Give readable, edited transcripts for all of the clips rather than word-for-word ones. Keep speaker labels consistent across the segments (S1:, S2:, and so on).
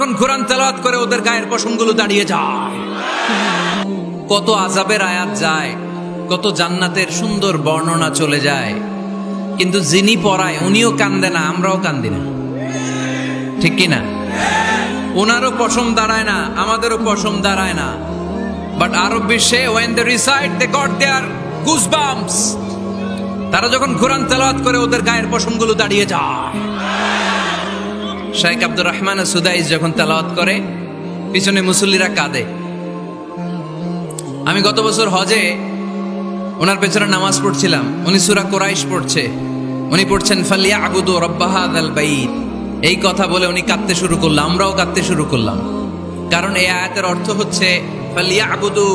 S1: যখন কোরআন তেলাওয়াত করে ওদের গায়ের পশমগুলো দাঁড়িয়ে যায়। কত আযাবের আয়াত যায়, কত জান্নাতের সুন্দর বর্ণনা চলে যায়, কিন্তু যিনি পড়ায় উনিও কান্দে না, আমরাও কান্দি না, ঠিক কি না? ওনারও পশম দাঁড়ায় না, আমাদেরও পশম দাঁড়ায় না। বাট আরব বিশ্বে when they recite they got their goosebumps। তারা যখন কোরআন তেলাওয়াত করে ওদের গায়ের পশমগুলো দাঁড়িয়ে যায়। শাইখ আব্দুর রহমান সুদাইস যখন তেলাওয়াত করে পিছনে মুসল্লিরা কাঁদে। আমি গত বছর হজে ওনার পেছনে নামাজ পড়ছিলাম, উনি সূরা কুরাইশ পড়ছে, উনি পড়ছেন ফালিয়াবুদু রাব্বা হাযাল বাইত। এই কথা বলে উনি কাঁদতে শুরু করলাম, আমরাও কাঁদতে শুরু করলাম। কারণ এই আয়াতের অর্থ হচ্ছে ফালিয়াবুদু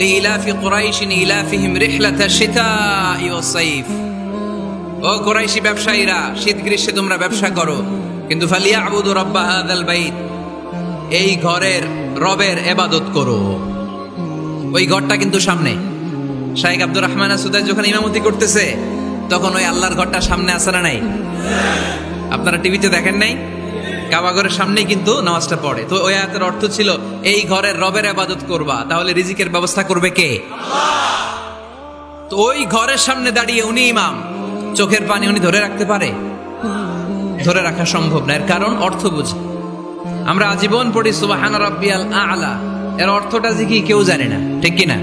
S1: লিইলাফি কুরাইশিন ইলাফিহিম রিহলাতাশ শিতাই ওয়াস সাইফ। ও কুরাইশি ব্যবসায়ীরা, শীত গ্রীষ্মে তোমরা ব্যবসা করো, কিন্তু ফালিয়াবুদু রাব্বা হাযাল বাইত, এই ঘরের রবের ইবাদত করো। ওই ঘরটা কিন্তু সামনে। শাইখ আব্দুর রহমান সুদাইস যখন ইমামতি করতেছে তখন ওই আল্লাহর ঘরটা সামনে আছে না নাই? আপনারা টিভিতে দেখেন নাই? কাবা ঘরের সামনেই কিন্তু নামাজটা পড়ে। তো ওই আয়াতের অর্থ ছিল এই ঘরের রবের ইবাদত করবা, তাহলে রিজিকের ব্যবস্থা করবে কে? তো ওই ঘরের সামনে দাঁড়িয়ে উনি ইমাম, চোখের পানি উনি ধরে রাখতে পারে? ধরে রাখা সম্ভব না। এর কারণ অর্থ বুঝি। আমরা আজীবন পড়ি সুবহান রাব্বিয়াল আ'লা, এর অর্থটা যে কি কেউ জানে না, ঠিক কি না?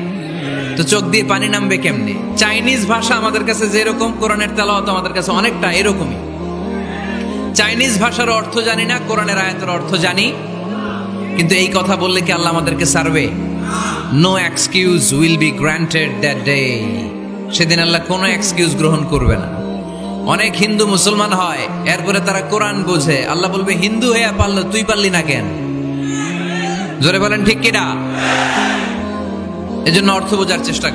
S1: তো চোখ দিয়ে পানি নামবে কেমনে? চাইনিজ ভাষা আমাদের কাছে যেরকম, কোরআনের তেলাওয়াত আমাদের কাছে অনেকটা এরকমই। চাইনিজ ভাষার অর্থ জানি না, কোরআনের আয়াতের অর্থ জানি, কিন্তু এই কথা বললে কি আল্লাহ আমাদেরকে ছাড়বে? No excuse will be granted that day. সেদিন আল্লাহ কোনো এক্সকিউজ গ্রহণ করবে না। অনেক হিন্দু মুসলমান হয়, এরপরে তারা কোরআন বোঝে, আল্লাহ বলবে হিন্দু হয়ে পারলো, তুই পারলি না কেন? জোরে বলেন ঠিক কিনা? এজন্য অর্থ বোঝার চেষ্টা